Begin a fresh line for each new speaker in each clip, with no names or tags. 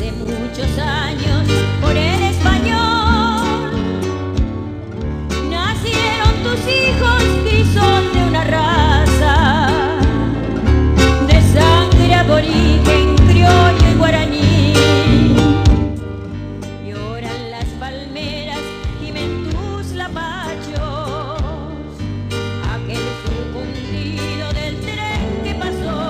hace muchos años por el español. Nacieron tus hijos y son de una raza de sangre aborigen, criollo y guaraní. Lloran las palmeras, gimen tus lapachos, aquel sucundido del tren que pasó.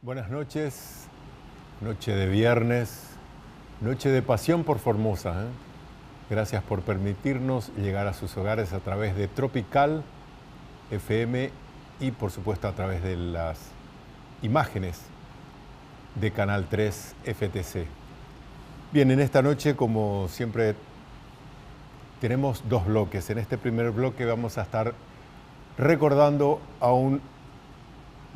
Buenas noches, noche de viernes, noche de pasión por Formosa, ¿eh? Gracias por permitirnos llegar a sus hogares a través de Tropical FM y por supuesto a través de las imágenes de Canal 3 FTC. Bien, en esta noche, como siempre, tenemos dos bloques. En este primer bloque vamos a estar recordando a un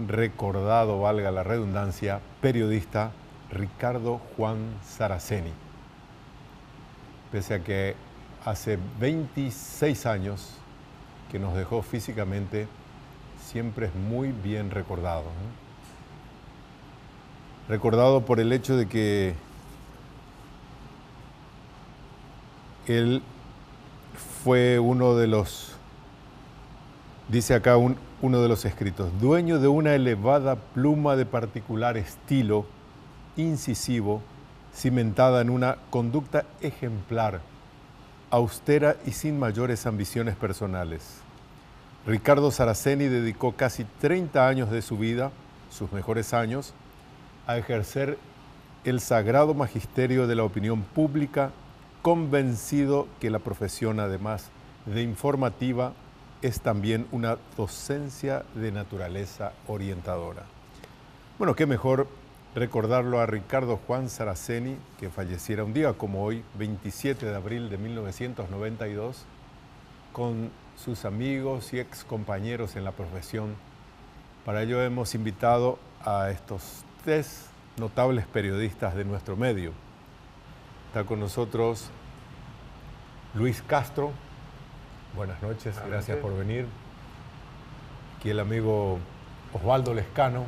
recordado, valga la redundancia, periodista, Ricardo Juan Saraceni. Pese a que hace 26 años que nos dejó físicamente, siempre es muy bien recordado, ¿no? Recordado por el hecho de que él fue uno de los, dice acá uno de los escritos, dueño de una elevada pluma de particular estilo, incisivo, cimentada en una conducta ejemplar, austera y sin mayores ambiciones personales. Ricardo Saraceni dedicó casi 30 años de su vida, sus mejores años, a ejercer el sagrado magisterio de la opinión pública, convencido que la profesión, además de informativa, es también una docencia de naturaleza orientadora. Bueno, qué mejor recordarlo a Ricardo Juan Saraceni, que falleciera un día como hoy, 27 de abril de 1992, con sus amigos y ex compañeros en la profesión. Para ello hemos invitado a estos tres notables periodistas de nuestro medio. Está con nosotros Luis Castro. Buenas noches, gracias por venir. Aquí el amigo Osvaldo Lescano.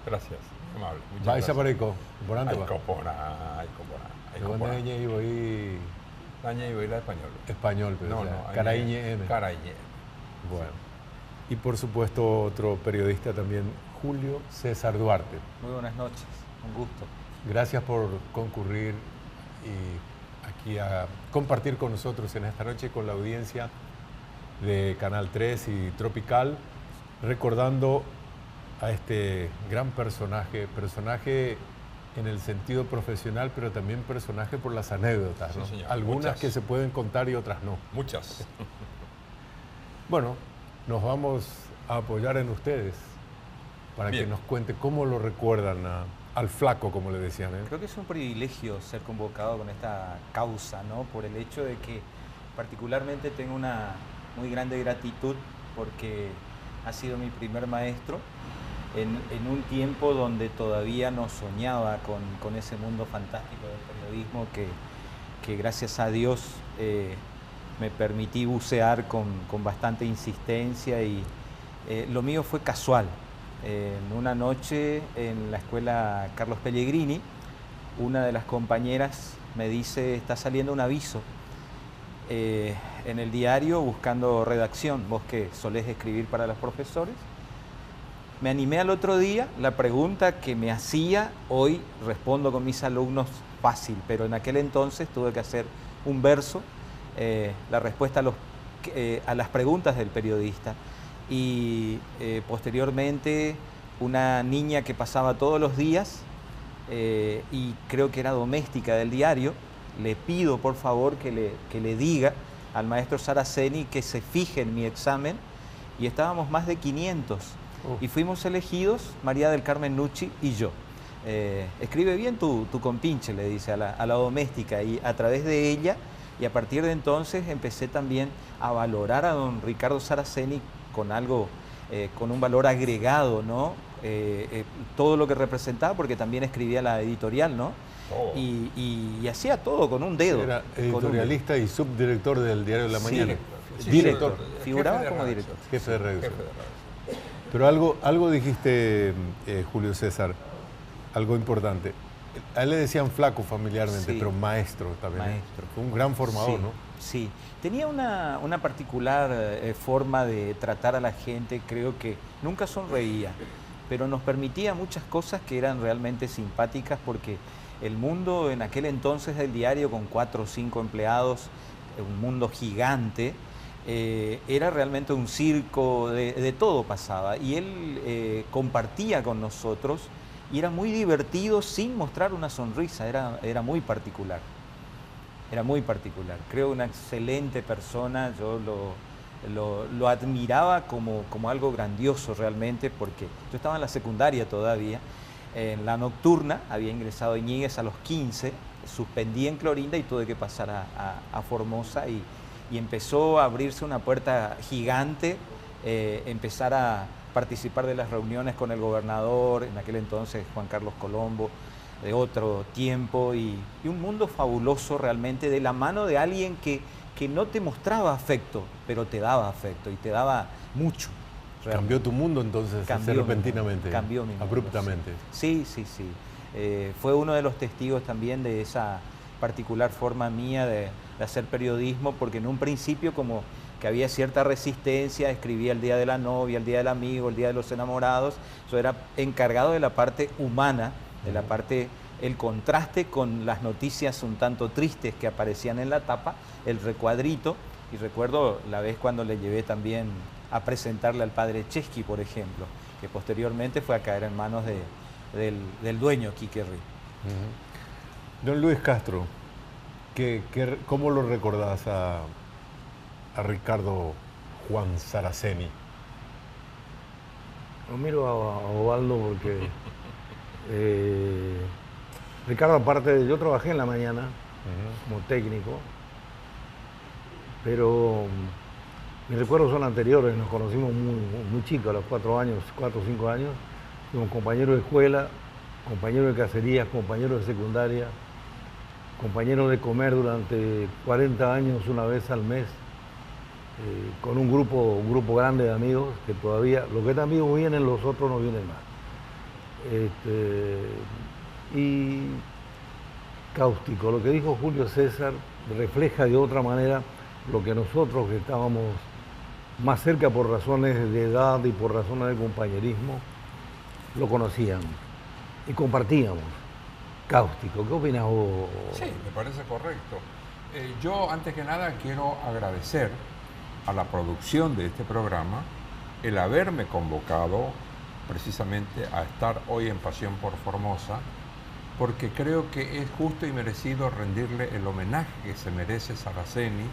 Gracias, amable.
Vai Saparico, Borando.
Ay, copona.
¿Dónde iba ahí?
Daña iba a ir a español.
Español, pero
No,
o sea,
no.
Caraíñe M.
Caraíñe.
Bueno. Y por supuesto otro periodista también, Julio César Duarte.
Muy buenas noches, un gusto.
Gracias por concurrir y aquí a compartir con nosotros en esta noche con la audiencia de Canal 3 y Tropical, recordando a este gran personaje en el sentido profesional, pero también personaje por las anécdotas, ¿no?
Sí, señor.
Algunas
Muchas.
que se pueden contar y otras no.
Muchas.
Bueno, nos vamos a apoyar en ustedes para
Bien.
que nos cuente cómo lo recuerdan al flaco, como le decían, ¿eh?
Creo que es un privilegio ser convocado con esta causa, ¿no? Por el hecho de que particularmente tengo una muy grande gratitud porque ha sido mi primer maestro en un tiempo donde todavía no soñaba con ese mundo fantástico del periodismo que gracias a Dios me permití bucear con bastante insistencia y lo mío fue casual. En una noche en la escuela Carlos Pellegrini, una de las compañeras me dice, está saliendo un aviso en el diario buscando redacción, vos que solés escribir para los profesores. Me animé al otro día, la pregunta que me hacía, hoy respondo con mis alumnos fácil, pero en aquel entonces tuve que hacer un verso, la respuesta a las preguntas del periodista. Y posteriormente una niña que pasaba todos los días y creo que era doméstica del diario, le pido por favor que le diga al maestro Saraceni que se fije en mi examen y estábamos más de 500 y fuimos elegidos María del Carmen Nucci y yo. Escribe bien tu compinche, le dice a la doméstica, y a través de ella y a partir de entonces empecé también a valorar a don Ricardo Saraceni con algo, con un valor agregado, ¿no? Todo lo que representaba, porque también escribía la editorial, ¿no?
Oh.
Y hacía todo con un dedo.
Era editorialista y subdirector del Diario de la Mañana.
Sí,
Director.
Figuraba
jefe de
como
redacción.
director.
Jefe de redacción.
Jefe de redacción.
Pero algo dijiste, Julio César, algo importante. A él le decían flaco familiarmente,
Sí.
pero maestro también.
Maestro.
Fue un gran formador,
Sí,
¿no?
sí. Tenía una particular forma de tratar a la gente, creo que nunca sonreía, pero nos permitía muchas cosas que eran realmente simpáticas porque el mundo en aquel entonces del diario con 4 o 5 empleados, un mundo gigante, era realmente un circo, de todo pasaba y él compartía con nosotros y era muy divertido sin mostrar una sonrisa, era muy particular. Era muy particular. Creo una excelente persona, yo lo admiraba como algo grandioso realmente, porque yo estaba en la secundaria todavía, en la nocturna, había ingresado a Iñiguez a los 15, suspendí en Clorinda y tuve que pasar a Formosa y empezó a abrirse una puerta gigante, empezar a participar de las reuniones con el gobernador, en aquel entonces Juan Carlos Colombo, de otro tiempo y un mundo fabuloso realmente de la mano de alguien que no te mostraba afecto, pero te daba afecto y te daba mucho. Realmente.
Cambió tu mundo entonces,
Cambió
así
mi mundo,
repentinamente.
cambió mi mundo,
abruptamente.
Sí. Fue uno de los testigos también de esa particular forma mía de hacer periodismo, porque en un principio como que había cierta resistencia, escribía el día de la novia, el día del amigo, el día de los enamorados, yo era encargado de la parte humana, de la parte, el contraste con las noticias un tanto tristes que aparecían en la tapa, el recuadrito, y recuerdo la vez cuando le llevé también a presentarle al padre Chesky, por ejemplo, que posteriormente fue a caer en manos del dueño, Quique Ri.
Don Luis Castro, ¿cómo lo recordás a Ricardo Juan Saraceni?
Lo miro a Osvaldo porque Ricardo, aparte, yo trabajé en la mañana como técnico, pero mis recuerdos son anteriores, nos conocimos muy chicos, a los 4 años, 4 o 5 años, fuimos compañeros de escuela, compañeros de cacerías, compañeros de secundaria, compañeros de comer durante 40 años una vez al mes, con un grupo grande de amigos que todavía, los que están vivos vienen, los otros no vienen más. Y cáustico, lo que dijo Julio César refleja de otra manera lo que nosotros que estábamos más cerca por razones de edad y por razones de compañerismo, lo conocíamos y compartíamos. Cáustico, ¿qué opinas vos?
Sí, me parece correcto. Yo, antes que nada, quiero agradecer a la producción de este programa el haberme convocado precisamente a estar hoy en Pasión por Formosa, porque creo que es justo y merecido rendirle el homenaje que se merece Saraceni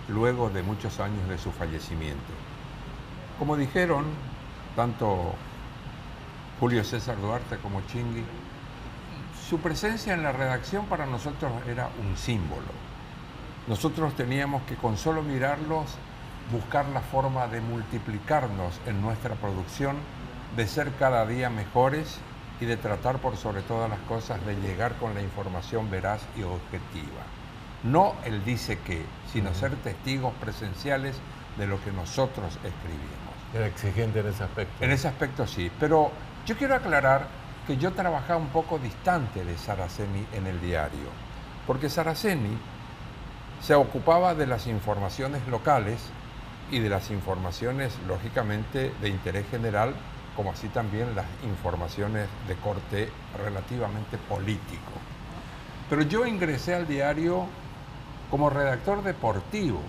luego de muchos años de su fallecimiento. Como dijeron tanto Julio César Duarte como Chingui, su presencia en la redacción para nosotros era un símbolo. Nosotros teníamos que con solo mirarlos buscar la forma de multiplicarnos en nuestra producción, de ser cada día mejores y de tratar por sobre todas las cosas de llegar con la información veraz y objetiva. No el dice qué, sino ser testigos presenciales de lo que nosotros escribimos.
Era exigente en ese aspecto.
En ese aspecto sí, pero yo quiero aclarar que yo trabajaba un poco distante de Saraceni en el diario, porque Saraceni se ocupaba de las informaciones locales y de las informaciones, lógicamente, de interés general, como así también las informaciones de corte relativamente político. Pero yo ingresé al diario como redactor deportivo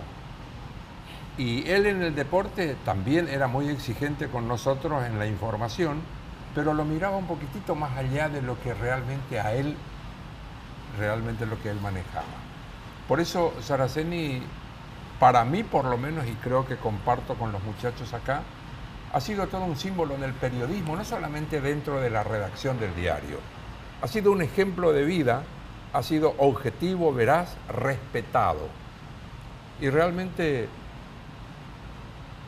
y él en el deporte también era muy exigente con nosotros en la información, pero lo miraba un poquitito más allá de lo que realmente a él, realmente lo que él manejaba. Por eso Saraceni, para mí por lo menos, y creo que comparto con los muchachos acá, ha sido todo un símbolo en el periodismo, no solamente dentro de la redacción del diario. Ha sido un ejemplo de vida, ha sido objetivo, veraz, respetado. Y realmente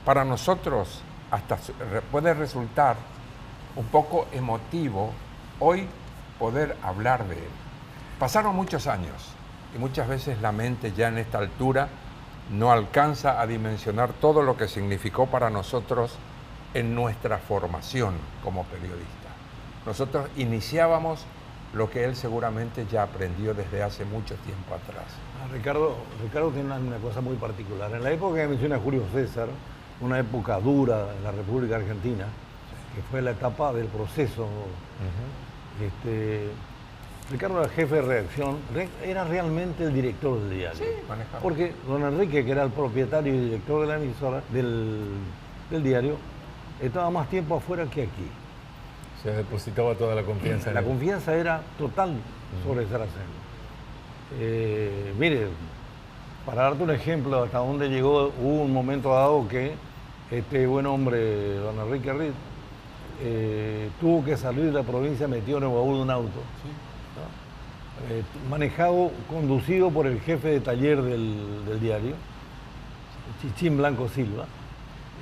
para nosotros hasta puede resultar un poco emotivo hoy poder hablar de él. Pasaron muchos años y muchas veces la mente ya en esta altura no alcanza a dimensionar todo lo que significó para nosotros en nuestra formación como periodistas. Nosotros iniciábamos lo que él seguramente ya aprendió desde hace mucho tiempo atrás.
Ricardo tiene una cosa muy particular. En la época que menciona Julio César, una época dura en la República Argentina, que fue la etapa del proceso, Ricardo era jefe de redacción, era realmente el director del diario.
Sí, manejaba.
Porque don Enrique, que era el propietario y director de la emisora, del diario, estaba más tiempo afuera que aquí.
Se depositaba toda la confianza en
La
él.
confianza era total sobre Saraceni. Mire, para darte un ejemplo hasta dónde llegó, hubo un momento dado que este buen hombre, don Enrique Riz, tuvo que salir de la provincia metido en el baúl de un auto. Manejado, conducido por el jefe de taller del diario, Chichín Blanco Silva,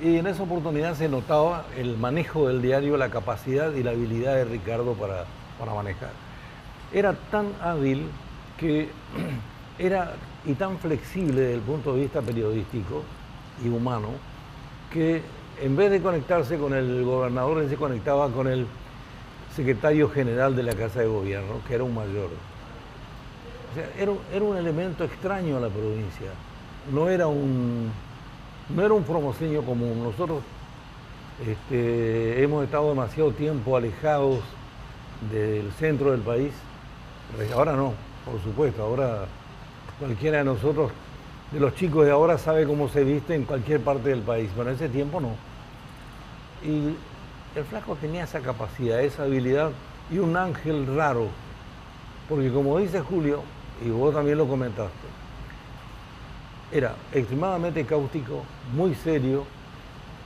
y en esa oportunidad se notaba el manejo del diario, la capacidad y la habilidad de Ricardo para manejar. Era tan hábil que y tan flexible desde el punto de vista periodístico y humano, que en vez de conectarse con el gobernador, él se conectaba con el secretario general de la Casa de Gobierno, que era un mayor. O sea, era un elemento extraño a la provincia. No era un formoseño común. Nosotros hemos estado demasiado tiempo alejados del centro del país. Ahora no, por supuesto. Ahora cualquiera de nosotros, de los chicos de ahora, sabe cómo se viste en cualquier parte del país. Pero en ese tiempo no. Y el flaco tenía esa capacidad, esa habilidad y un ángel raro. Porque como dice Julio, y vos también lo comentaste, era extremadamente cáustico, muy serio.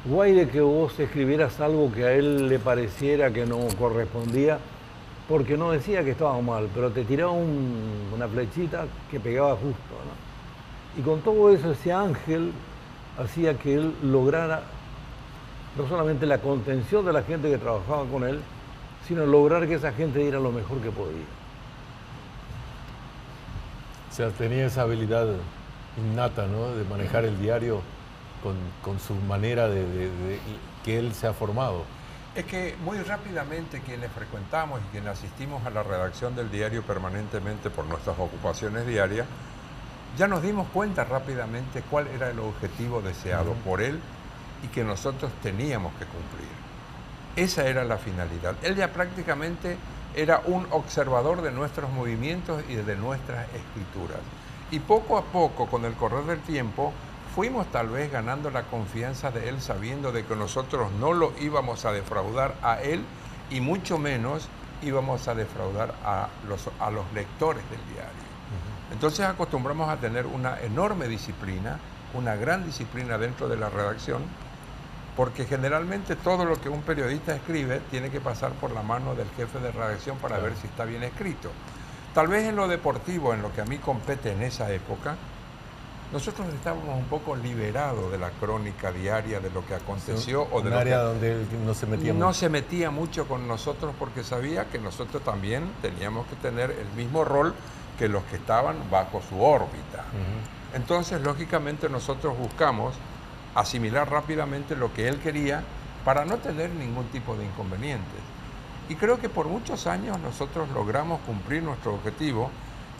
Guay de que vos escribieras algo que a él le pareciera que no correspondía, porque no decía que estaba mal, pero te tiraba una flechita que pegaba justo, ¿no? Y con todo eso, ese ángel hacía que él lograra no solamente la contención de la gente que trabajaba con él, sino lograr que esa gente diera lo mejor que podía.
O sea, tenía esa habilidad innata, ¿no?, de manejar el diario con su manera que él se ha formado.
Es que muy rápidamente quienes frecuentamos y quienes asistimos a la redacción del diario permanentemente por nuestras ocupaciones diarias, ya nos dimos cuenta rápidamente cuál era el objetivo deseado por él y que nosotros teníamos que cumplir. Esa era la finalidad. Él ya prácticamente era un observador de nuestros movimientos y de nuestras escrituras. Y poco a poco, con el correr del tiempo, fuimos tal vez ganando la confianza de él, sabiendo de que nosotros no lo íbamos a defraudar a él y mucho menos íbamos a defraudar a los lectores del diario. Entonces acostumbramos a tener una enorme disciplina, una gran disciplina dentro de la redacción, porque generalmente todo lo que un periodista escribe tiene que pasar por la mano del jefe de redacción para ver si está bien escrito. Tal vez en lo deportivo, en lo que a mí compete en esa época, nosotros estábamos un poco liberados de la crónica diaria de lo que aconteció.
Sí,
o de
un área donde él no se metía mucho.
No se metía mucho con nosotros porque sabía que nosotros también teníamos que tener el mismo rol que los que estaban bajo su órbita. Entonces, lógicamente, nosotros buscamos asimilar rápidamente lo que él quería para no tener ningún tipo de inconvenientes. Y creo que por muchos años nosotros logramos cumplir nuestro objetivo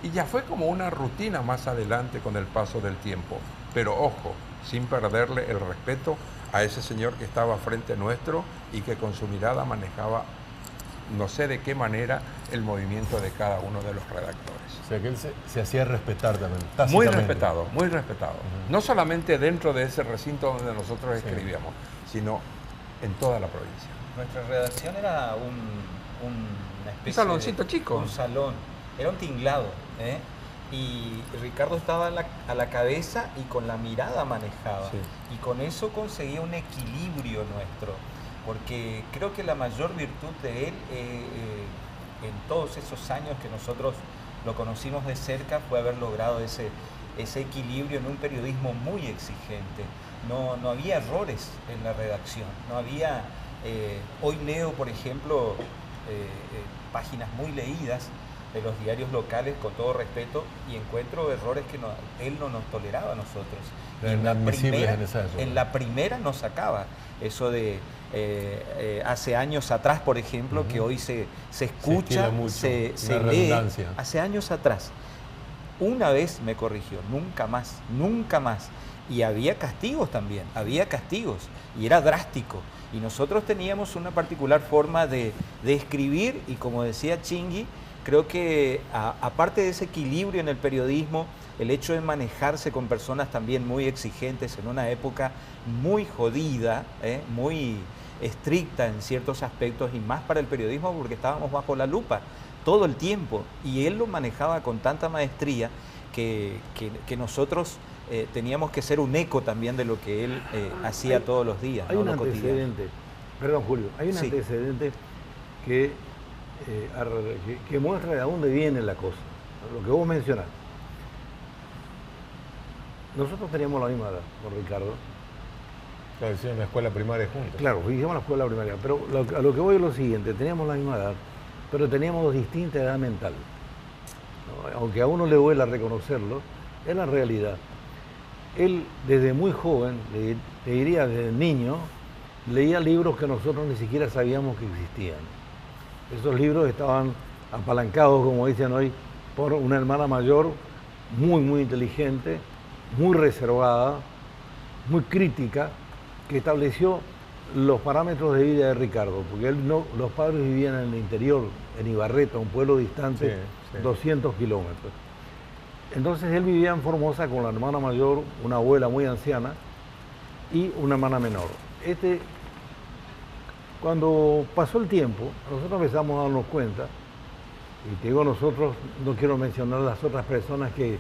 y ya fue como una rutina más adelante con el paso del tiempo. Pero ojo, sin perderle el respeto a ese señor que estaba frente nuestro y que con su mirada manejaba, no sé de qué manera, el movimiento de cada uno de los redactores.
O sea, que él se hacía respetar también,
Muy
tácitamente.
respetado, muy respetado. No solamente dentro de ese recinto donde nosotros escribíamos, sino en toda la provincia.
Nuestra redacción era una especie
Un saloncito chico.
Un salón, era un tinglado, ¿eh? Y Ricardo estaba a la cabeza y con la mirada manejaba.
Sí.
Y con eso conseguía un equilibrio nuestro. Porque creo que la mayor virtud de él en todos esos años que nosotros lo conocimos de cerca fue haber logrado ese equilibrio en un periodismo muy exigente. No había errores en la redacción, no había... hoy leo, por ejemplo, páginas muy leídas de los diarios locales, con todo respeto, y encuentro errores que él no nos toleraba a nosotros.
Inadmisibles en esa época.
En la primera nos sacaba eso de hace años atrás, por ejemplo, que hoy se escucha, se lee. Hace años atrás, una vez me corrigió, nunca más, nunca más. Y había castigos también, había castigos, y era drástico. Y nosotros teníamos una particular forma de escribir, y como decía Chingui, creo que aparte de ese equilibrio en el periodismo, el hecho de manejarse con personas también muy exigentes en una época muy jodida, muy estricta en ciertos aspectos, y más para el periodismo porque estábamos bajo la lupa todo el tiempo, y él lo manejaba con tanta maestría que nosotros teníamos que ser un eco también de lo que él hacía todos los días.
Hay un antecedente, perdón Julio, hay un antecedente que muestra de dónde viene la cosa, lo que vos mencionás. Nosotros teníamos la misma edad con Ricardo.
Claro, hicieron la escuela primaria juntos.
Claro, hicimos la escuela primaria, pero a lo que voy es lo siguiente, teníamos la misma edad, pero teníamos distinta edad mental. ¿No? Aunque a uno le duela reconocerlo, es la realidad. Él, desde muy joven, le diría desde niño, leía libros que nosotros ni siquiera sabíamos que existían. Esos libros estaban apalancados, como dicen hoy, por una hermana mayor muy, muy inteligente, muy reservada, muy crítica, que estableció los parámetros de vida de Ricardo, porque los padres vivían en el interior, en Ibarreta, un pueblo distante, 200 kilómetros. Entonces él vivía en Formosa con la hermana mayor, una abuela muy anciana y una hermana menor. Cuando pasó el tiempo, nosotros empezamos a darnos cuenta, y te digo nosotros, no quiero mencionar las otras personas que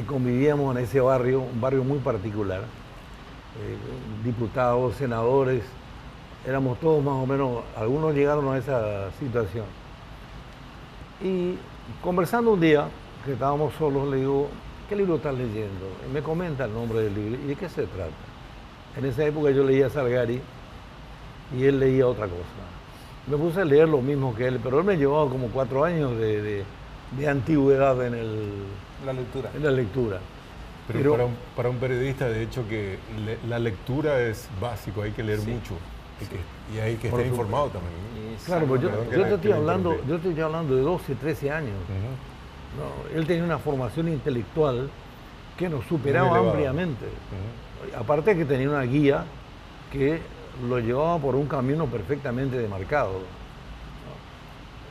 convivíamos en ese barrio, un barrio muy particular, diputados, senadores, éramos todos más o menos, algunos llegaron a esa situación. Y conversando un día, que estábamos solos, le digo, ¿qué libro estás leyendo? Y me comenta el nombre del libro, ¿y de qué se trata? En esa época yo leía Salgari y él leía otra cosa. Me puse a leer lo mismo que él, pero él me llevaba como 4 años de antigüedad en la lectura.
Pero para un periodista, de hecho, que la lectura es básico, hay que leer mucho. Y hay que estar informado también.
Claro, pues yo te estoy hablando de 12, 13 años. No, él tenía una formación intelectual que nos superaba ampliamente. Aparte que tenía una guía que lo llevaba por un camino perfectamente demarcado.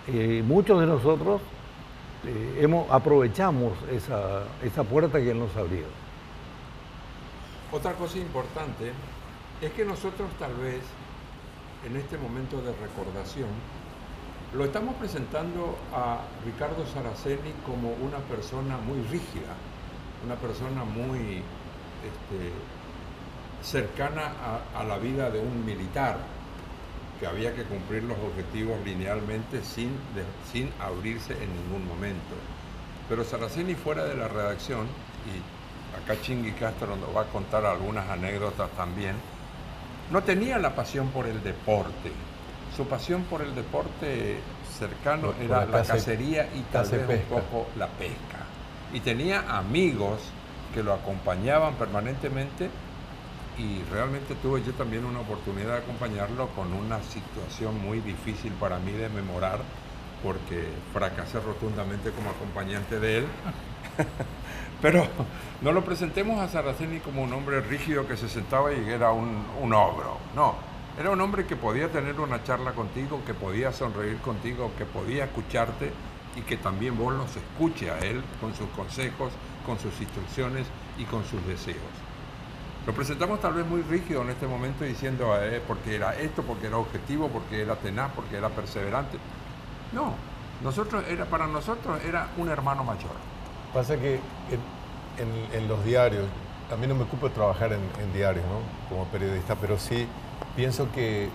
Y muchos de nosotros aprovechamos esa puerta que él nos abrió.
Otra cosa importante es que nosotros tal vez en este momento de recordación lo estamos presentando a Ricardo Saraceni como una persona muy rígida, una persona muy cercana a la vida de un militar, que había que cumplir los objetivos linealmente sin abrirse en ningún momento. Pero Saraceni, fuera de la redacción, y acá Chingui Castro nos va a contar algunas anécdotas también, no tenía la pasión por el deporte. Su pasión por el deporte cercano era la cacería y tal vez un poco la pesca. Y tenía amigos que lo acompañaban permanentemente, y realmente tuve yo también una oportunidad de acompañarlo con una situación muy difícil para mí de memorar, porque fracasé rotundamente como acompañante de él. Pero no lo presentemos a Saraceni como un hombre rígido que se sentaba y era un ogro. No, era un hombre que podía tener una charla contigo, que podía sonreír contigo, que podía escucharte, y que también vos los escuche a él con sus consejos, con sus instrucciones y con sus deseos. Lo presentamos tal vez muy rígido en este momento, diciendo porque era esto, porque era objetivo, porque era tenaz, porque era perseverante. No, para nosotros era un hermano mayor.
Pasa que en los diarios, a mí no me ocupo de trabajar en diarios, ¿no?, como periodista, pero sí pienso que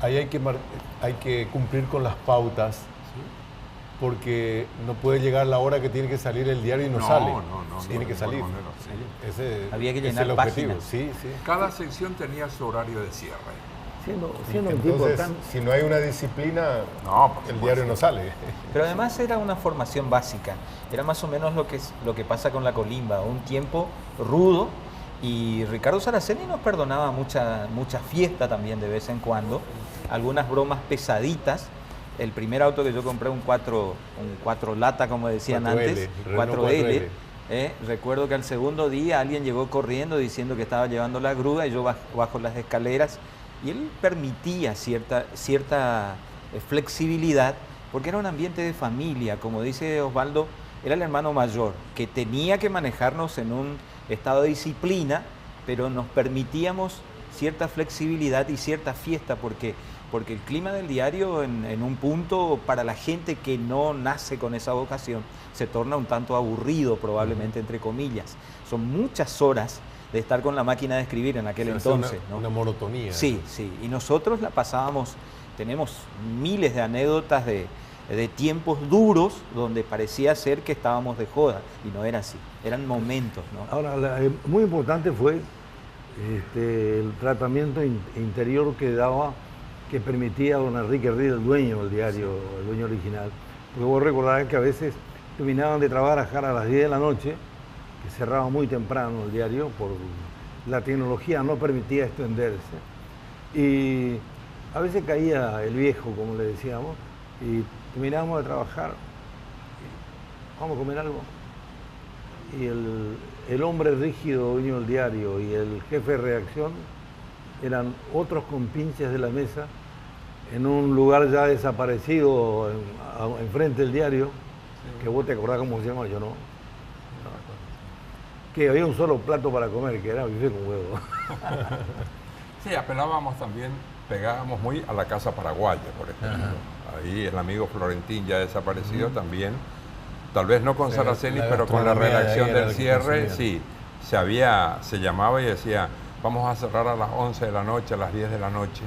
ahí hay que cumplir con las pautas, ¿sí?, porque no puede llegar la hora que tiene que salir el diario y no sale. Tiene que salir.
Había que llenar páginas.
Sí.
Cada sección tenía su horario de cierre.
siendo un tipo
Entonces,
tan...
si no hay una disciplina,
No, por
el diario no sale.
Pero además era una formación básica, era más o menos lo que pasa con la colimba, un tiempo rudo, y Ricardo Saraceni nos perdonaba mucha fiesta también de vez en cuando, algunas bromas pesaditas. El primer auto que yo compré, un 4 lata, como decían
4L,
antes,
Renault
4L. Recuerdo que al segundo día alguien llegó corriendo diciendo que estaba llevando la grúa y yo bajo las escaleras, y él permitía cierta flexibilidad, porque era un ambiente de familia, como dice Osvaldo, era el hermano mayor, que tenía que manejarnos en un estado de disciplina, pero nos permitíamos cierta flexibilidad y cierta fiesta, porque el clima del diario en un punto, para la gente que no nace con esa vocación, se torna un tanto aburrido, probablemente, entre comillas. Son muchas horas de estar con la máquina de escribir en aquel entonces, ¿no?
Una monotonía.
Sí, sí. Y nosotros la pasábamos, tenemos miles de anécdotas de tiempos duros donde parecía ser que estábamos de joda, y no era así, eran momentos, ¿no?
Ahora, muy importante fue el tratamiento interior que daba, que permitía a don Enrique Ríos, el dueño del diario, el dueño original. Porque vos recordarás que a veces terminaban de trabajar a las 10 de la noche, que cerraba muy temprano el diario, por la tecnología no permitía extenderse. Y a veces caía el viejo, como le decíamos, y terminábamos de trabajar, vamos a comer algo. Y el hombre rígido, dueño del diario, y el jefe de redacción eran otros compinches de la mesa, en un lugar ya desaparecido, enfrente del diario, que vos te acordás cómo se llama, yo no. Que había un solo plato para comer, que era bife con huevo.
Sí, apelábamos también, pegábamos muy a la Casa Paraguaya, por ejemplo. Ahí el amigo Florentín, ya desaparecido, también, tal vez no con Saraceni, pero con la redacción del cierre, sí, se llamaba y decía, vamos a cerrar a las 11 de la noche, a las 10 de la noche.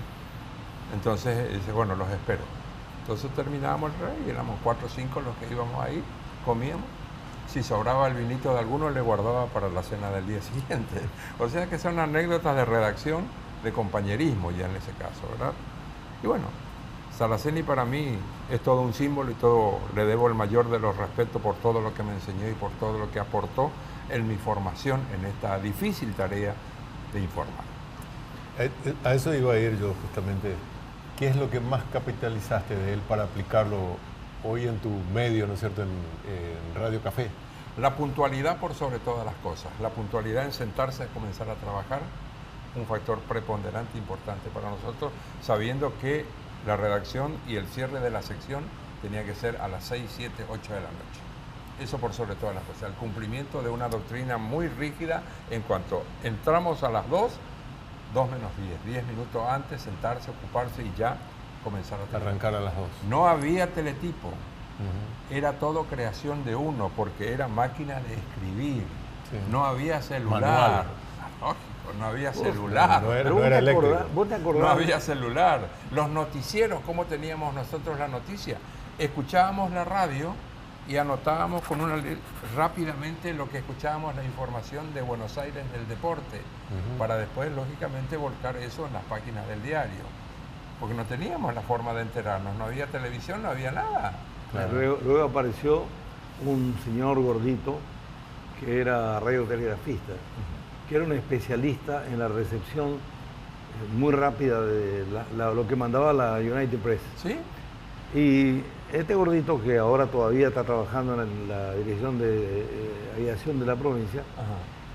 Entonces dice, bueno, los espero. Entonces terminábamos el rey, éramos 4 o 5 los que íbamos ahí, comíamos. Si sobraba el vinito de alguno, le guardaba para la cena del día siguiente. O sea que son anécdotas de redacción, de compañerismo ya en ese caso, ¿verdad? Y bueno, Saraceni para mí es todo un símbolo y todo, le debo el mayor de los respetos por todo lo que me enseñó y por todo lo que aportó en mi formación en esta difícil tarea de informar.
A eso iba a ir yo justamente. ¿Qué es lo que más capitalizaste de él para aplicarlo hoy en tu medio, ¿no es cierto?, en Radio Café?
La puntualidad por sobre todas las cosas. La puntualidad en sentarse a comenzar a trabajar, un factor preponderante importante para nosotros, sabiendo que la redacción y el cierre de la sección tenía que ser a las 6, 7, 8 de la noche. Eso por sobre todas las cosas. El cumplimiento de una doctrina muy rígida en cuanto entramos a las 2 menos 10 minutos antes, sentarse, ocuparse y ya comenzar a trabajar.
Arrancar a las 2.
No había teletipo, era todo creación de uno, porque era máquina de escribir,
Sí.
no había celular.
Manual.
Lógico, no había celular.
No era,
Pero
no era eléctrico.
¿Vos te acordás?
No había celular. Los noticieros, ¿cómo teníamos nosotros la noticia? Escuchábamos la radio y anotábamos rápidamente lo que escuchábamos, la información de Buenos Aires del deporte, para después, lógicamente, volcar eso en las páginas del diario. Porque no teníamos la forma de enterarnos, no había televisión, no había nada.
Claro.
Luego apareció un señor gordito que era radiotelegrafista, que era un especialista en la recepción muy rápida de lo que mandaba la United Press.
¿Sí?
Y este gordito, que ahora todavía está trabajando en la dirección de aviación de la provincia,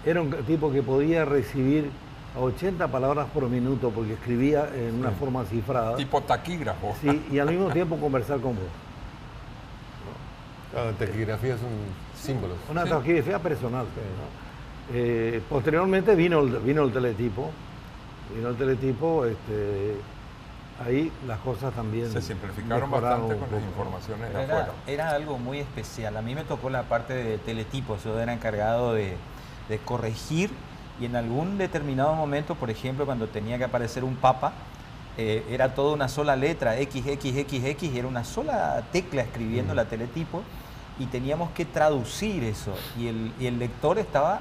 era un tipo que podía recibir a 80 palabras por minuto porque escribía en una forma cifrada.
Tipo taquígrafo.
Sí, y al mismo tiempo conversar con vos.
Claro, taquigrafía son símbolos.
Una taquigrafía personal. ¿No? Posteriormente vino el teletipo. Ahí las cosas también
Se simplificaron
mejoraron
bastante
un
con las
poco.
informaciones de afuera.
Era algo muy especial. A mí me tocó la parte de teletipos. Yo era encargado de corregir, y en algún determinado momento, por ejemplo, cuando tenía que aparecer un papa, era toda una sola letra, XXXX, y era una sola tecla escribiendo la teletipo, y teníamos que traducir eso. Y el lector estaba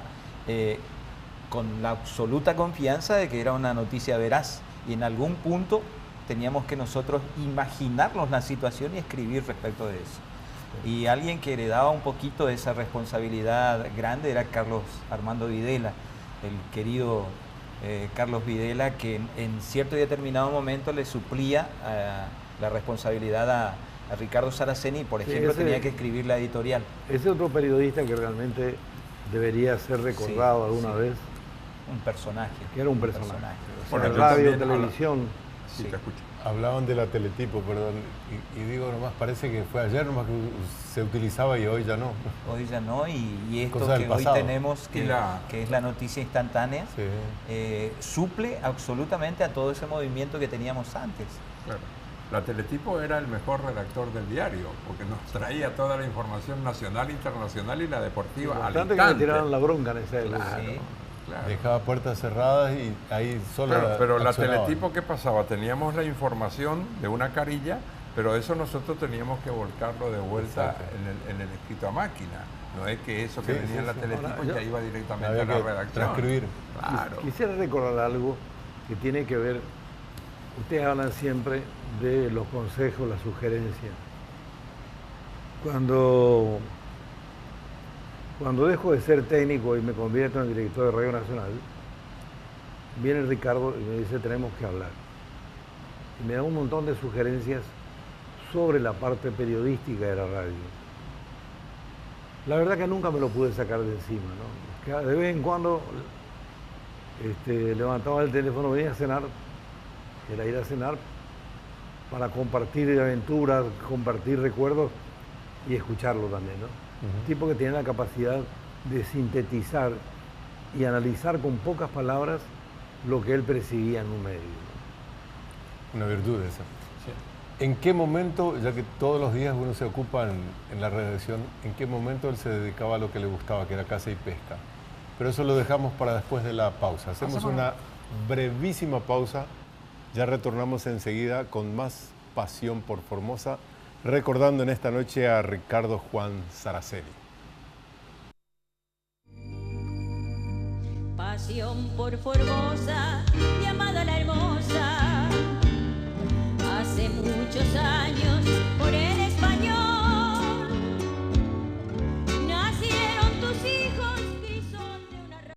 con la absoluta confianza de que era una noticia veraz. y en algún punto teníamos que nosotros imaginarnos la situación y escribir respecto de eso. Y alguien que heredaba un poquito de esa responsabilidad grande era Carlos Armando Videla, el querido Carlos Videla, que en cierto y determinado momento le suplía la responsabilidad a Ricardo Saraceni, por ejemplo, tenía que escribir la editorial.
Ese otro periodista que realmente debería ser recordado alguna vez.
Un personaje.
Que era un personaje.
Bueno,
radio, televisión.
Sí, te escucho.
Hablaban de la teletipo, perdón, y digo nomás, parece que fue ayer nomás que se utilizaba y hoy ya no.
Hoy ya no, y esto
Cosa
que
del
hoy
pasado.
tenemos, que es la noticia instantánea, suple absolutamente a todo ese movimiento que teníamos antes.
Claro. La Teletipo era el mejor redactor del diario, porque nos traía toda la información nacional, internacional y la deportiva al
Bastante
instante.
que me tiraron la bronca en esa época.
Claro,
Sí.
claro.
Dejaba puertas cerradas y ahí solo
Pero la
accionaba.
Teletipo, ¿qué pasaba? Teníamos la información de una carilla, pero eso nosotros teníamos que volcarlo de vuelta en el escrito a máquina. No es que eso que
Sí,
venía en la
sí.
Teletipo
Ahora,
ya iba directamente
Había
a la
que
redacción.
transcribir.
Claro.
Quisiera recordar algo que tiene que ver, ustedes hablan siempre de los consejos, las sugerencias. Cuando dejo de ser técnico y me convierto en director de Radio Nacional, viene Ricardo y me dice, tenemos que hablar. Y me da un montón de sugerencias sobre la parte periodística de la radio. La verdad que nunca me lo pude sacar de encima, ¿no? De vez en cuando levantaba el teléfono, venía a cenar, era ir a cenar para compartir aventuras, compartir recuerdos y escucharlo también, ¿no? Un tipo que tiene la capacidad de sintetizar y analizar con pocas palabras lo que él percibía en un medio, ¿no?
Una virtud esa.
Sí.
¿En qué momento, ya que todos los días uno se ocupa en la redacción, en qué momento él se dedicaba a lo que le gustaba, que era caza y pesca? Pero eso lo dejamos para después de la pausa. Hacemos una brevísima pausa. Ya retornamos enseguida con más pasión por Formosa, recordando en esta noche a Ricardo Juan Saraceni.
Pasión por Formosa, llamada la hermosa.